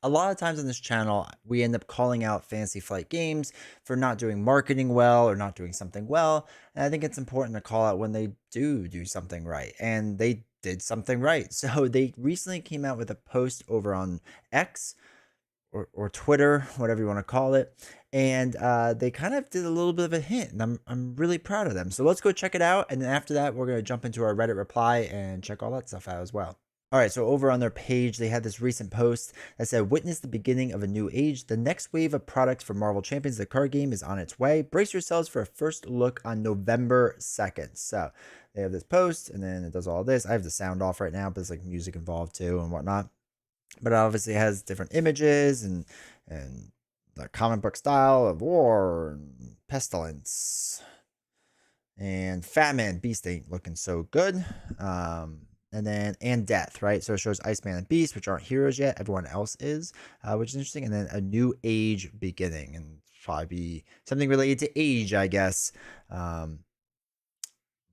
a lot of times on this channel, we end up calling out Fantasy Flight Games for not doing marketing well or not doing something well. And I think it's important to call out when they do something right. And they did something right. So they recently came out with a post over on X or Twitter, whatever you want to call it. And they kind of did a little bit of a hint. And I'm really proud of them. So let's go check it out. And then after that, we're going to jump into our Reddit reply and check all that stuff out as well. All right, so over on their page, they had this recent post that said, "Witness the beginning of a new age. The next wave of products for Marvel Champions, the card game, is on its way. Brace yourselves for a first look on November 2nd." So they have this post, and then it does all this. I have the sound off right now, but there's like music involved too and whatnot. But it obviously has different images and the comic book style of war and pestilence and famine. Beast ain't looking so good. And death, right? So it shows Iceman and Beast, which aren't heroes yet. Everyone else is, which is interesting. And then a new age beginning, and probably be something related to age, I guess,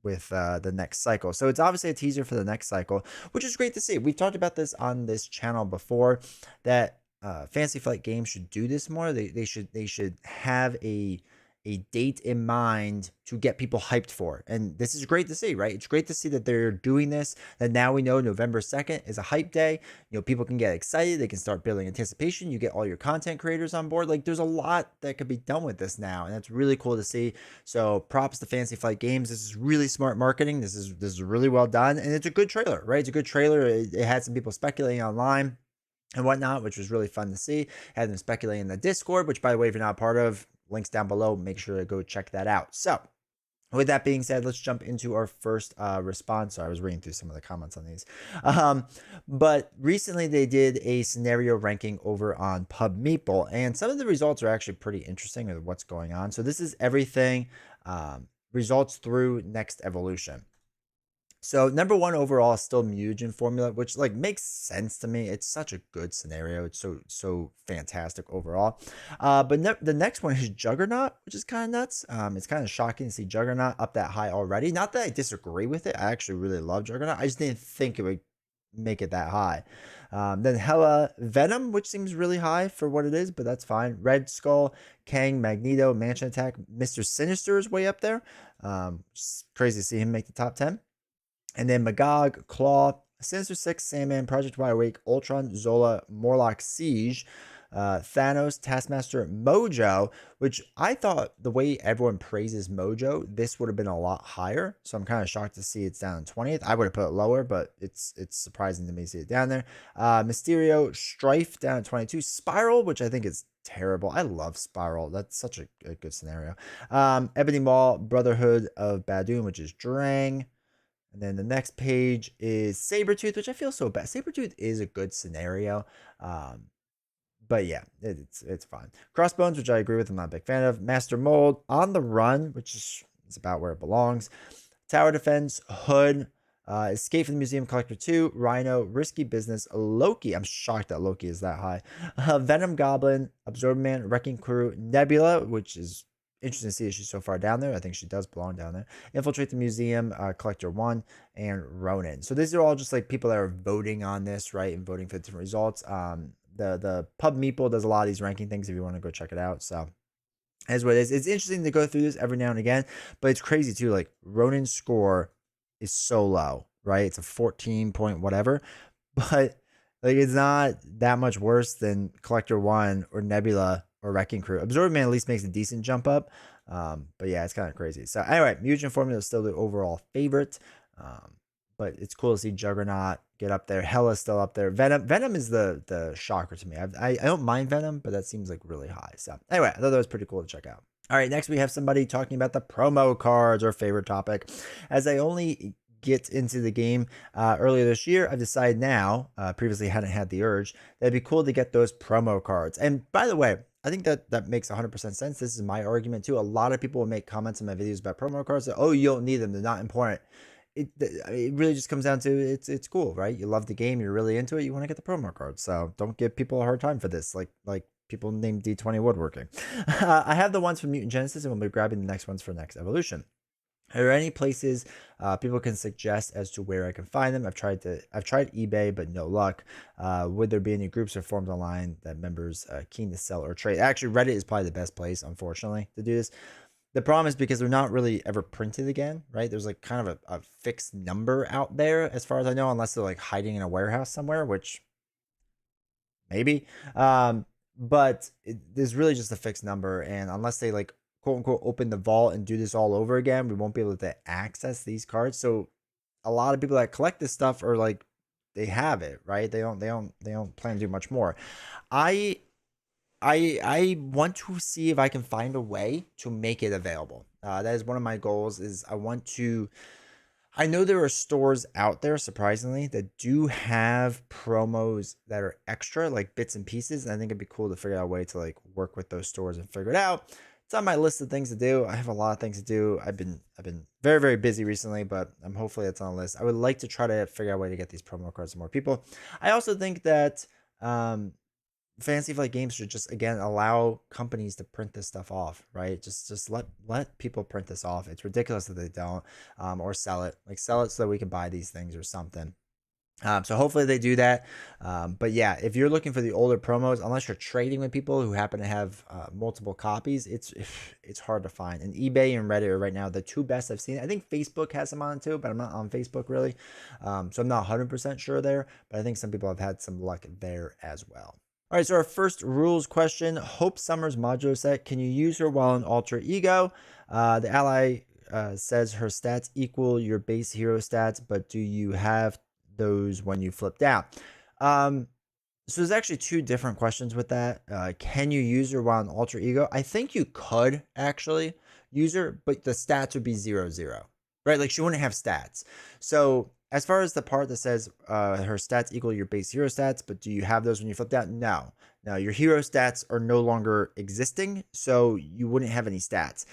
with the next cycle. So it's obviously a teaser for the next cycle, which is great to see. We've talked about this on this channel before, that Fantasy Flight Games should do this more. They should have a date in mind to get people hyped for. And this is great to see, right? It's great to see that they're doing this, that now we know November 2nd is a hype day. You know, people can get excited. They can start building anticipation. You get all your content creators on board. Like, there's a lot that could be done with this now, and that's really cool to see. So props to Fantasy Flight Games. This is really smart marketing. This is really well done, and it's a good trailer, right? It's a good trailer. It had some people speculating online and whatnot, which was really fun to see. Had them speculating in the Discord, which, by the way, if you're not part of, links down below. Make sure to go check that out. So with that being said, let's jump into our first response. So I was reading through some of the comments on these. But recently they did a scenario ranking over on Pub Meeple, and some of the results are actually pretty interesting of what's going on. So this is everything results through next evolution. So number one overall is still Mugen formula, which like makes sense to me. It's such a good scenario. It's so fantastic overall. But the next one is Juggernaut, which is kind of nuts. It's kind of shocking to see Juggernaut up that high already. Not that I disagree with it. I actually really love Juggernaut. I just didn't think it would make it that high. Then Hella Venom, which seems really high for what it is, but that's fine. Red Skull, Kang, Magneto, Mansion Attack, Mr. Sinister is way up there. Crazy to see him make the top 10. And then Magog, Claw, Sinister Six, Sandman, Project Wide Awake, Ultron, Zola, Morlock, Siege, Thanos, Taskmaster, Mojo, which I thought the way everyone praises Mojo, this would have been a lot higher. So I'm kind of shocked to see it's down 20th. I would have put it lower, but it's surprising to me to see it down there. Mysterio, Strife down at 22. Spiral, which I think is terrible. I love Spiral. That's such a good scenario. Ebony Maw, Brotherhood of Badoon, which is Drang. And then the next page is Sabretooth, which I feel so bad. Sabretooth is a good scenario. But yeah, it's fine. Crossbones, which I agree with, I'm not a big fan of. Master Mold, On the Run, which is about where it belongs. Tower Defense, Hood, Escape from the Museum Collector 2, Rhino, Risky Business, Loki. I'm shocked that Loki is that high. Venom Goblin, Absorbing Man, Wrecking Crew, Nebula, which is interesting to see that she's so far down there. I think she does belong down there. Infiltrate the Museum, Collector 1, and Ronin. So these are all just like people that are voting on this, right? And voting for the different results. The Pub Meeple does a lot of these ranking things if you want to go check it out. So as what it is. It's interesting to go through this every now and again, but it's crazy too. Like Ronin's score is so low, right? It's a 14 point whatever, but like it's not that much worse than Collector 1 or Nebula or Wrecking Crew. Absorbing Man at least makes a decent jump up. But yeah, it's kind of crazy. So anyway, Mugen Formula is still the overall favorite. But it's cool to see Juggernaut get up there. Hella's still up there. Venom is the shocker to me. I don't mind Venom, but that seems like really high. So anyway, I thought that was pretty cool to check out. All right, next we have somebody talking about the promo cards, our favorite topic. As I only get into the game earlier this year, I've decided now, previously hadn't had the urge, that it'd be cool to get those promo cards. And by the way, I think that makes 100% sense. This is my argument too. A lot of people will make comments in my videos about promo cards that, oh, you don't need them, they're not important. It really just comes down to it's cool, right? You love the game, you're really into it, you want to get the promo cards. So don't give people a hard time for this, like people named D20 Woodworking. I have the ones from Mutant Genesis, and we'll be grabbing the next ones for next evolution. Are there any places people can suggest as to where I can find them? I've tried eBay, but no luck. Would there be any groups or forums online that members keen to sell or trade? Actually, Reddit is probably the best place, unfortunately, to do this. The problem is because they're not really ever printed again, right? There's like kind of a fixed number out there, as far as I know, unless they're like hiding in a warehouse somewhere, which maybe. But there's really just a fixed number, and unless they like quote unquote open the vault and do this all over again, we won't be able to access these cards. So a lot of people that collect this stuff are like they have it, right? They don't plan to do much more. I I want to see if I can find a way to make it available. That is one of my goals. Is I want to. I know there are stores out there, surprisingly, that do have promos that are extra, like bits and pieces. And I think it'd be cool to figure out a way to like work with those stores and figure it out. It's on my list of things to do. I have a lot of things to do. I've been very very busy recently, but hopefully it's on the list. I would like to try to figure out a way to get these promo cards to more people. I also think that um, Fantasy Flight Games should just again allow companies to print this stuff off, right? Just let people print this off. It's ridiculous that they don't, or sell it. Like sell it so that we can buy these things or something. So hopefully they do that. But yeah, if you're looking for the older promos, unless you're trading with people who happen to have multiple copies, it's hard to find. And eBay and Reddit are right now the two best I've seen. I think Facebook has them on too, but I'm not on Facebook really, so I'm not 100% sure there. But I think some people have had some luck there as well. All right, so our first rules question: Hope Summers modular set. Can you use her while in alter ego? The ally says her stats equal your base hero stats, but do you have those when you flip down? So there's actually two different questions with that. Can you use her while in alter ego? I think you could actually use her, but the stats would be 0, 0, right? Like she wouldn't have stats. So as far as the part that says her stats equal your base hero stats, but do you have those when you flip down? No. Now your hero stats are no longer existing, so you wouldn't have any stats.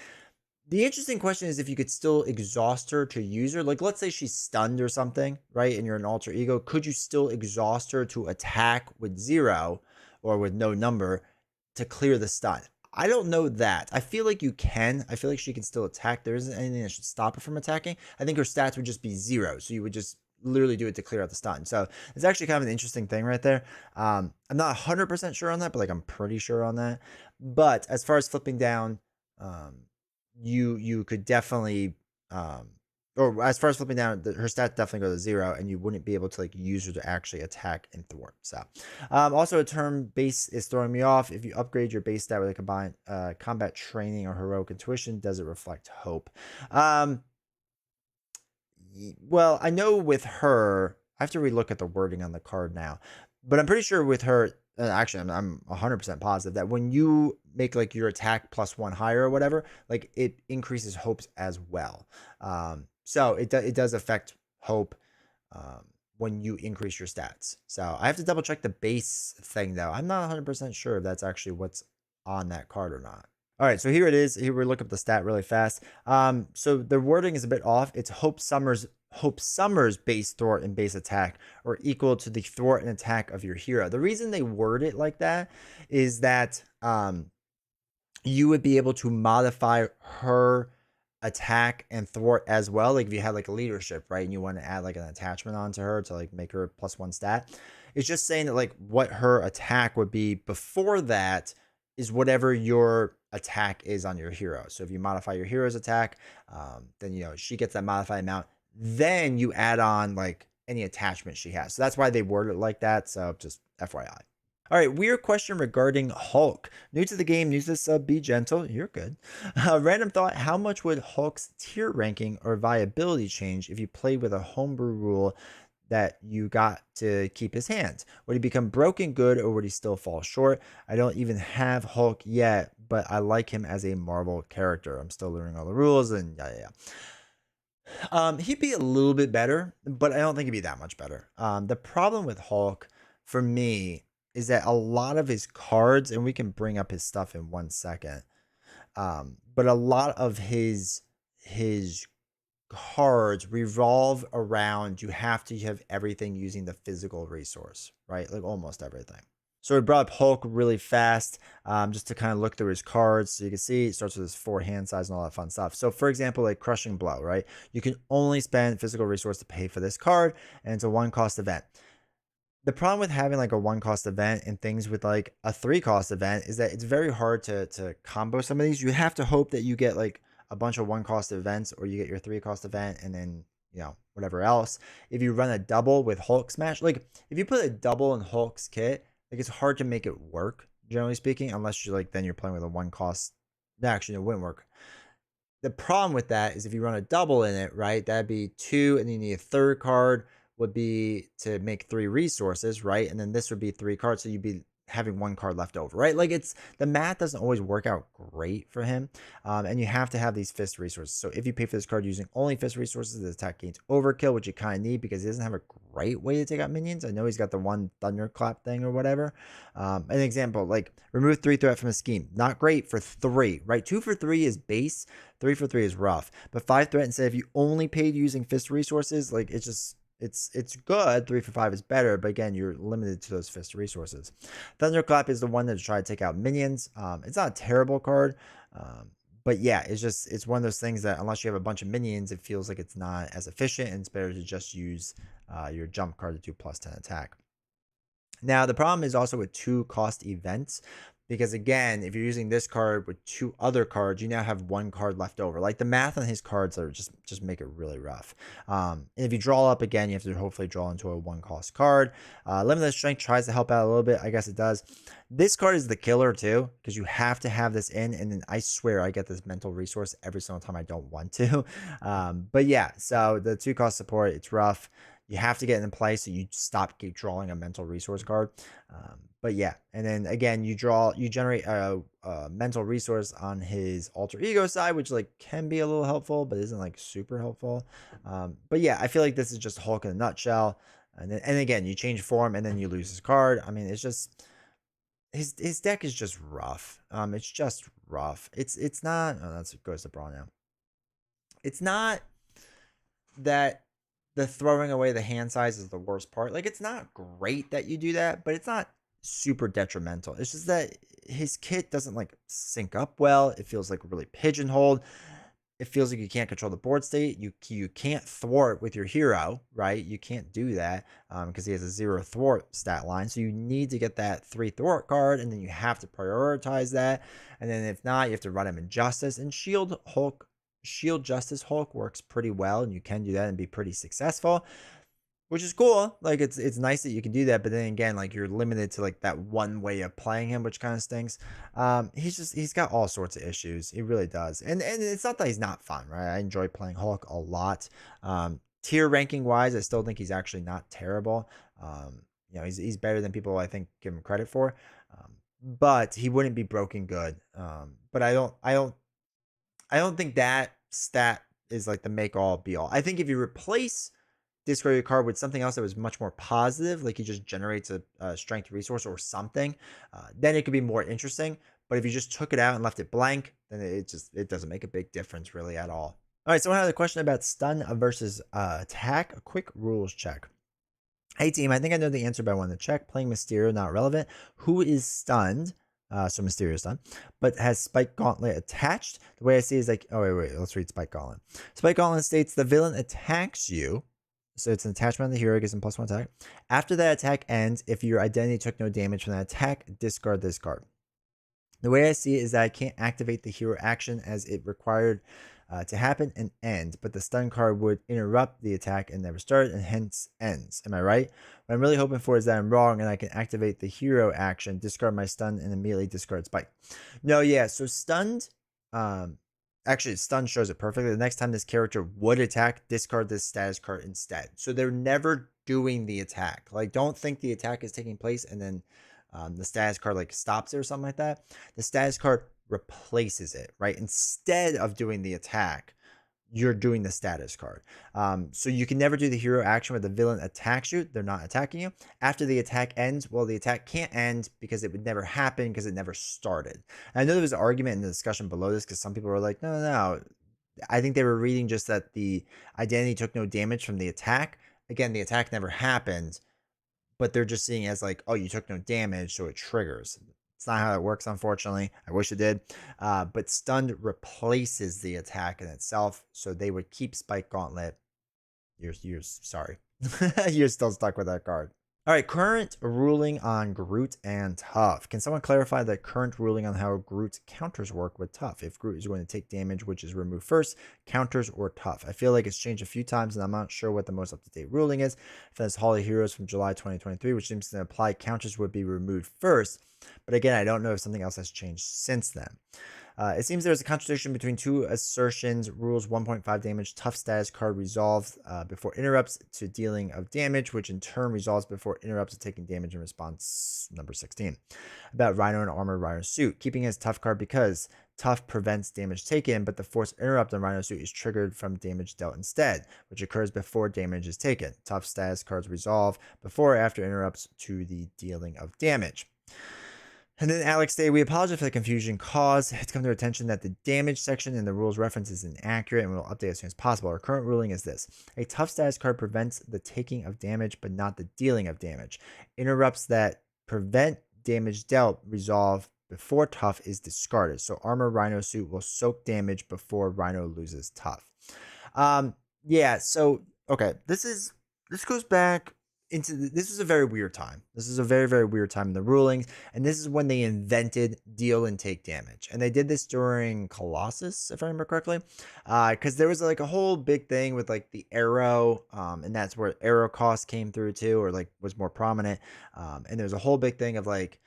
The interesting question is if you could still exhaust her to use her. Like, let's say she's stunned or something, right? And you're an alter ego. Could you still exhaust her to attack with 0 or with no number to clear the stun? I don't know that. I feel like you can. I feel like she can still attack. There isn't anything that should stop her from attacking. I think her stats would just be 0. So you would just literally do it to clear out the stun. So it's actually kind of an interesting thing right there. I'm not 100% sure on that, but like I'm pretty sure on that. But as far as flipping down, um, you could definitely or as far as flipping down, her stats definitely go to 0, and you wouldn't be able to like use her to actually attack and thwart. So also a term base is throwing me off. If you upgrade your base stat with a combined combat training or heroic intuition, does it reflect hope? Well, I know with her, I have to relook at the wording on the card now, but I'm pretty sure with her, actually, I'm 100% positive that when you make like your attack +1 higher or whatever, like it increases hopes as well. So it does affect hope when you increase your stats. So I have to double check the base thing though. I'm not 100% sure if that's actually what's on that card or not. All right, so here it is. Here we look up the stat really fast. So the wording is a bit off. It's Hope Summers base thwart and base attack are equal to the thwart and attack of your hero. The reason they word it like that is that you would be able to modify her attack and thwart as well. Like if you had like a leadership, right, and you want to add like an attachment onto her to like make her +1 stat. It's just saying that like what her attack would be before that is whatever your attack is on your hero. So if you modify your hero's attack, then she gets that modified amount. Then you add on like any attachment she has. So that's why they word it like that. So just FYI. All right, weird question regarding Hulk. New to the game, new to the sub, be gentle. You're good. Random thought: how much would Hulk's tier ranking or viability change if you played with a homebrew rule that you got to keep his hands? Would he become broken good or would he still fall short? I don't even have Hulk yet, but I like him as a Marvel character. I'm still learning all the rules and yeah. He'd be a little bit better, but I don't think he'd be that much better. The problem with Hulk for me is that a lot of his cards, and we can bring up his stuff in 1 second, but a lot of his cards revolve around you have to have everything using the physical resource, right? Like almost everything. So we brought up Hulk really fast, just to kind of look through his cards. So you can see it starts with his 4 hand size and all that fun stuff. So for example, like Crushing Blow, right? You can only spend physical resource to pay for this card, and it's a 1 cost event. The problem with having like a 1 cost event and things with like a 3 cost event is that it's very hard to combo some of these. You have to hope that you get like a bunch of 1 cost events, or you get your 3 cost event and then, whatever else. If you run a double with Hulk Smash, like if you put a double in Hulk's kit, like it's hard to make it work, generally speaking, unless you're like then you're playing with a 1 cost. No, actually, it wouldn't work. The problem with that is if you run a double in it, right? That'd be 2, and then you need a third card would be to make 3 resources, right? And then this would be 3 cards, so you'd be having 1 card left over, right? Like it's the math doesn't always work out great for him, and you have to have these fist resources. So if you pay for this card using only fist resources, the attack gains overkill, which you kind of need because he doesn't have a great way to take out minions. I know he's got the one thunderclap thing or whatever. An example, like remove 3 threat from a scheme, not great for 3, right? 2 for 3 is base, 3 for 3 is rough, but 5 threat instead, if you only paid using fist resources, like it's just it's good. 3 for 5 is better, but again, you're limited to those fist resources. Thunderclap is the one that try to take out minions. It's not a terrible card, but yeah, it's one of those things that unless you have a bunch of minions, it feels like it's not as efficient, and it's better to just use your jump card to do +10 attack. Now, the problem is also with 2 cost events, because again, if you're using this card with 2 other cards, you now have 1 card left over. Like the math on his cards are just make it really rough. And if you draw up again, you have to hopefully draw into a 1 cost card. Limitless Strength tries to help out a little bit. I guess it does. This card is the killer too, because you have to have this in, and then I swear I get this mental resource every single time I don't want to. But yeah, so the 2 cost support, it's rough. You have to get it in place so you keep drawing a mental resource card. But yeah, and then again, you generate a mental resource on his alter ego side, which like can be a little helpful, but isn't like super helpful. But yeah, I feel like this is just Hulk in a nutshell. And again, you change form and then you lose his card. I mean, it's just his deck is just rough. It's just rough. It's not. Oh, that's goes to Brawl now. It's not that the throwing away the hand size is the worst part. Like it's not great that you do that, but it's not super detrimental. It's just that his kit doesn't like sync up well. It feels like really pigeonholed. It feels like you can't control the board state. You can't thwart with your hero, right? You can't do that because he has a 0 thwart stat line. So you need to get that 3 thwart card, and then you have to prioritize that. And then if not, you have to run him in Justice and Shield Justice Hulk works pretty well, and you can do that and be pretty successful, which is cool. Like it's nice that you can do that, but then again, like you're limited to like that one way of playing him, which kind of stinks. He's got all sorts of issues. He really does, and it's not that he's not fun, right? I enjoy playing Hulk a lot. Tier ranking wise, I still think he's actually not terrible. He's better than people I think give him credit for. But he wouldn't be broken good. But I don't think that stat is like the make all be all. I think if you replace discard your card with something else that was much more positive, like he just generates a strength resource or something, then it could be more interesting. But if you just took it out and left it blank, then it doesn't make a big difference really at all. All right, so I had a question about stun versus attack. A quick rules check. Hey team, I think I know the answer, but I want to check. Playing Mysterio, not relevant. Who is stunned? So Mysterio's done, but has Spike Gauntlet attached. The way I see it is like, oh wait, let's read Spike Gauntlet. Spike Gauntlet states the villain attacks you. So it's an attachment on the hero, gives him +1 attack. After that attack ends, if your identity took no damage from that attack, discard this card. The way I see it is that I can't activate the hero action as it required to happen and end, but the stun card would interrupt the attack and never start, and hence ends. Am I right? What I'm really hoping for is that I'm wrong and I can activate the hero action, discard my stun, and immediately discard Spike. No, yeah, so stunned, actually stun shows it perfectly. The next time this character would attack, discard this status card instead. So they're never doing the attack. Like, don't think the attack is taking place and then the status card like stops it or something like that. The status card replaces it, right? Instead of doing the attack, you're doing the status card. So you can never do the hero action where the villain attacks you. They're not attacking you. After the attack ends, well, the attack can't end because it would never happen because it never started. And I know there was an argument in the discussion below this because some people were like, no. I think they were reading just that the identity took no damage from the attack. Again, the attack never happened, but they're just seeing it as like, oh, you took no damage, so it triggers. It's not how it works, unfortunately. I wish it did. But stunned replaces the attack in itself, so they would keep Spike Gauntlet. You're sorry. You're still stuck with that card. All right, current ruling on Groot and Tough. Can someone clarify the current ruling on how Groot counters work with Tough? If Groot is going to take damage, which is removed first, counters or Tough? I feel like it's changed a few times, and I'm not sure what the most up-to-date ruling is. If that's Hall of Heroes from July 2023, which seems to imply counters would be removed first. But again, I don't know if something else has changed since then. It seems there's a contradiction between two assertions. Rules 1.5 damage, tough status card resolves before interrupts to dealing of damage, which in turn resolves before interrupts to taking damage in response. Number 16. About Rhino and Armored Rhino Suit. Keeping his tough card because tough prevents damage taken, but the force interrupt on Rhino Suit is triggered from damage dealt instead, which occurs before damage is taken. Tough status cards resolve before or after interrupts to the dealing of damage. And then Alex Day, we apologize for the confusion caused. It's come to our attention that the damage section in the rules reference is inaccurate and we'll update as soon as possible. Our current ruling is this. A tough status card prevents the taking of damage, but not the dealing of damage. Interrupts that prevent damage dealt resolve before tough is discarded. So Armor Rhino Suit will soak damage before Rhino loses tough. Yeah, so, okay, this goes back this was a very weird time. This is a very, very weird time in the rulings. And this is when they invented deal and take damage. And they did this during Colossus, if I remember correctly. Because there was like a whole big thing with like the arrow. And that's where arrow cost came through too, or like was more prominent. And there's a whole big thing of like,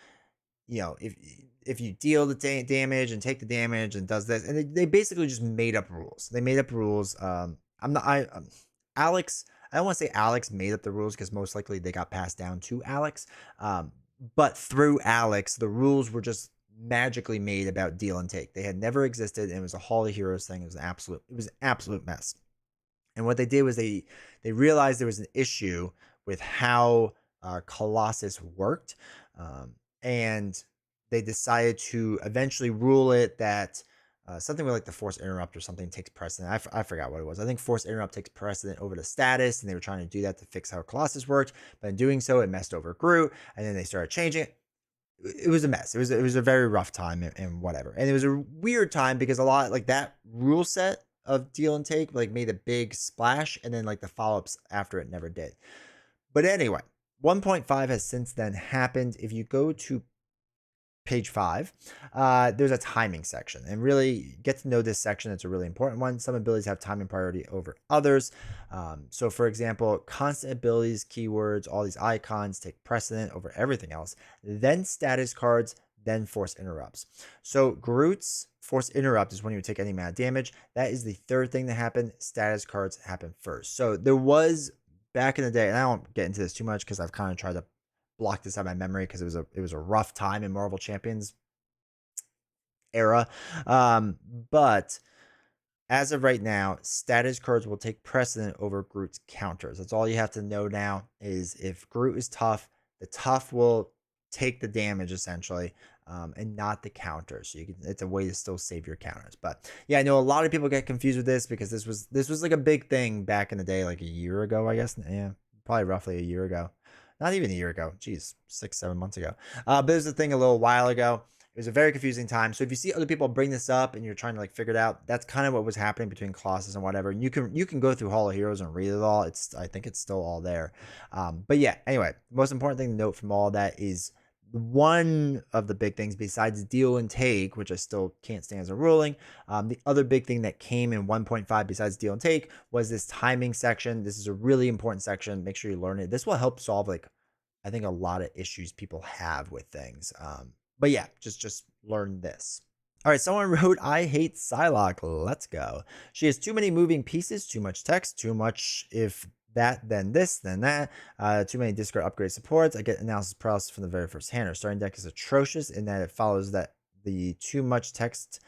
you know, if you deal the damage and take the damage and does this. And they basically just made up rules. They made up rules. Alex, I don't want to say Alex made up the rules because most likely they got passed down to Alex. But through Alex, the rules were just magically made about deal and take. They had never existed, and it was a Hall of Heroes thing. It was an absolute mess. And what they did was they realized there was an issue with how Colossus worked, and they decided to eventually rule it that something with like the force interrupt or something takes precedent. I forgot what it was. I think force interrupt takes precedent over the status, and they were trying to do that to fix how Colossus worked. But in doing so, it messed over Groot, and then they started changing it. It was a mess. It was a very rough time and whatever. And it was a weird time because a lot like that rule set of deal and take like made a big splash, and then like the follow-ups after it never did. But anyway, 1.5 has since then happened. If you go to page 5, there's a timing section, and really get to know this section. It's a really important one. Some abilities have timing priority over others. So for example, constant abilities, keywords, all these icons take precedent over everything else, then status cards, then force interrupts. So Groot's force interrupt is when you take any amount of damage. That is the third thing that happened. Status cards happen first. So there was back in the day, and I won't get into this too much because I've kind of tried to block this out of my memory because it was a rough time in Marvel Champions era. But as of right now, status cards will take precedent over Groot's counters. That's all you have to know now is if Groot is tough, the tough will take the damage essentially, and not the counter. So it's a way to still save your counters. But yeah, I know a lot of people get confused with this because this was like a big thing back in the day, like a year ago, I guess. Yeah, probably roughly a year ago. Not even a year ago. Geez, 6-7 months ago. But it was a thing a little while ago. It was a very confusing time. So if you see other people bring this up and you're trying to like figure it out, that's kind of what was happening between Colossus and whatever. And you can go through Hall of Heroes and read it all. I think it's still all there. But yeah, anyway, the most important thing to note from all that is one of the big things besides deal and take, which I still can't stand as a ruling. The other big thing that came in 1.5 besides deal and take was this timing section. This is a really important section. Make sure you learn it. This will help solve like, I think a lot of issues people have with things. But yeah, just learn this. All right, someone wrote, I hate Psylocke. Let's go. She has too many moving pieces, too much text, too much if that, then this, then that. Too many discard upgrade supports. I get analysis paralysis from the very first hand. Her starting deck is atrocious in that it follows that the too much text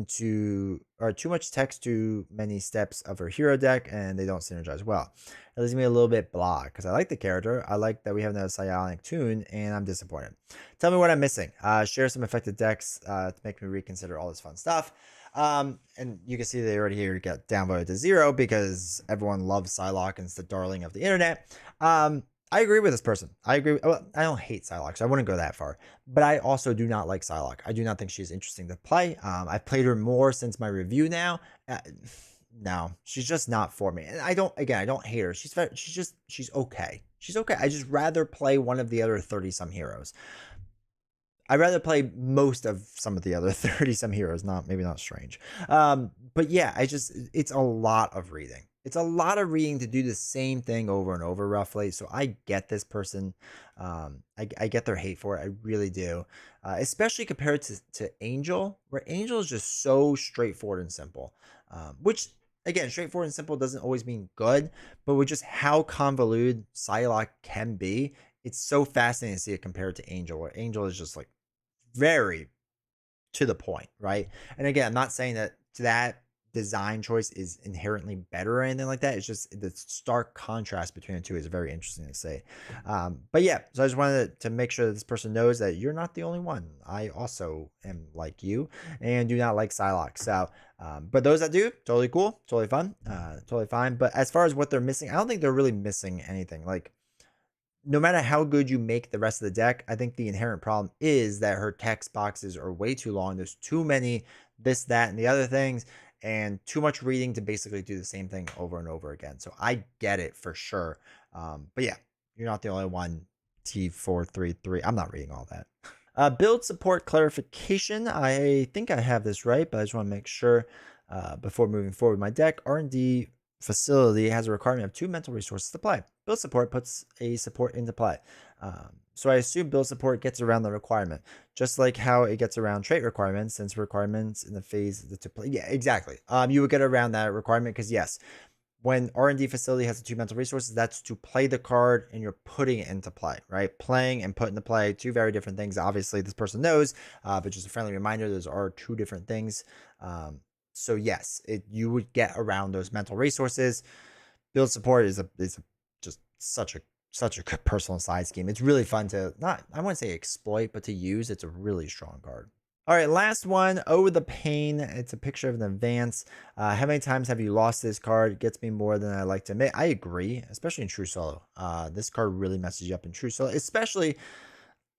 too many steps of her hero deck, and they don't synergize well. It leaves me a little bit blah because I like the character. I like that we have no psionic tune, and I'm disappointed. Tell me what I'm missing. Share some effective decks to make me reconsider all this fun stuff. And you can see they already here got downvoted to 0 because everyone loves Psylocke and it's the darling of the internet. I agree with this person. I agree. Well, I don't hate Psylocke, so I wouldn't go that far. But I also do not like Psylocke. I do not think she's interesting to play. I've played her more since my review now. No, she's just not for me. And I don't, again, I don't hate her. She's okay. She's okay. I just rather play one of the other 30 some heroes. I'd rather play most of some of the other 30 some heroes, maybe not Strange. But yeah, it's a lot of reading. It's a lot of reading to do the same thing over and over, roughly. So I get this person. I get their hate for it. I really do. Especially compared to Angel, where Angel is just so straightforward and simple. Which, again, straightforward and simple doesn't always mean good, but with just how convoluted Psylocke can be, it's so fascinating to see it compared to Angel, where Angel is just like very to the point, right? And again, I'm not saying that design choice is inherently better or anything like that. It's just the stark contrast between the two is very interesting to say. But yeah, so I just wanted to make sure that this person knows that you're not the only one. I also am like you and do not like Psylocke. So, but those that do, totally cool, totally fun, totally fine. But as far as what they're missing, I don't think they're really missing anything. Like, no matter how good you make the rest of the deck, I think the inherent problem is that her text boxes are way too long. There's too many this, that, and the other things, and too much reading to basically do the same thing over and over again. So I get it for sure. But yeah, you're not the only one. T433. I'm not reading all that. Build support clarification. I think I have this right, but I just want to make sure before moving forward. My deck R&D facility has a requirement of 2 mental resources to play. Build support puts a support into play. So I assume build support gets around the requirement, just like how it gets around trait requirements, since requirements in the phase to play. Yeah, exactly. You would get around that requirement because yes, when R&D facility has the 2 mental resources, that's to play the card and you're putting it into play, right? Playing and put into play, 2 very different things. Obviously, this person knows, but just a friendly reminder, those are 2 different things. So yes, you would get around those mental resources. Build support is just such a good personal side scheme. It's really fun to I wouldn't say exploit, but to use. It's a really strong card. All right, last one. Oh, the pain. It's a picture of an advance. How many times have you lost this card? It gets me more than I like to admit. I agree, especially in True Solo. This card really messes you up in True Solo. Especially,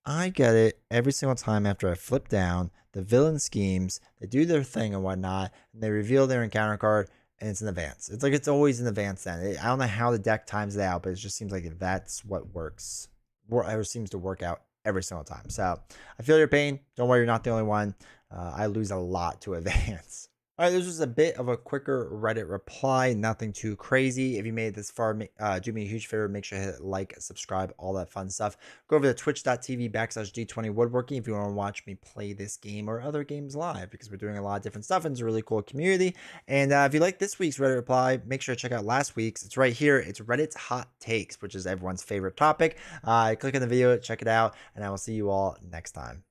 I get it every single time after I flip down. The villain schemes, they do their thing and whatnot, and they reveal their encounter card, and it's an advance. It's like it's always an advance then. I don't know how the deck times it out, but it just seems like that's what works, or seems to work out every single time. So I feel your pain. Don't worry, you're not the only one. I lose a lot to advance. All right, this was a bit of a quicker Reddit reply, nothing too crazy. If you made it this far, do me a huge favor. Make sure to hit like, subscribe, all that fun stuff. Go over to twitch.tv/D20 Woodworking if you want to watch me play this game or other games live, because we're doing a lot of different stuff and it's a really cool community. And if you like this week's Reddit reply, make sure to check out last week's. It's right here. It's Reddit's Hot Takes, which is everyone's favorite topic. Click on the video, check it out, and I will see you all next time.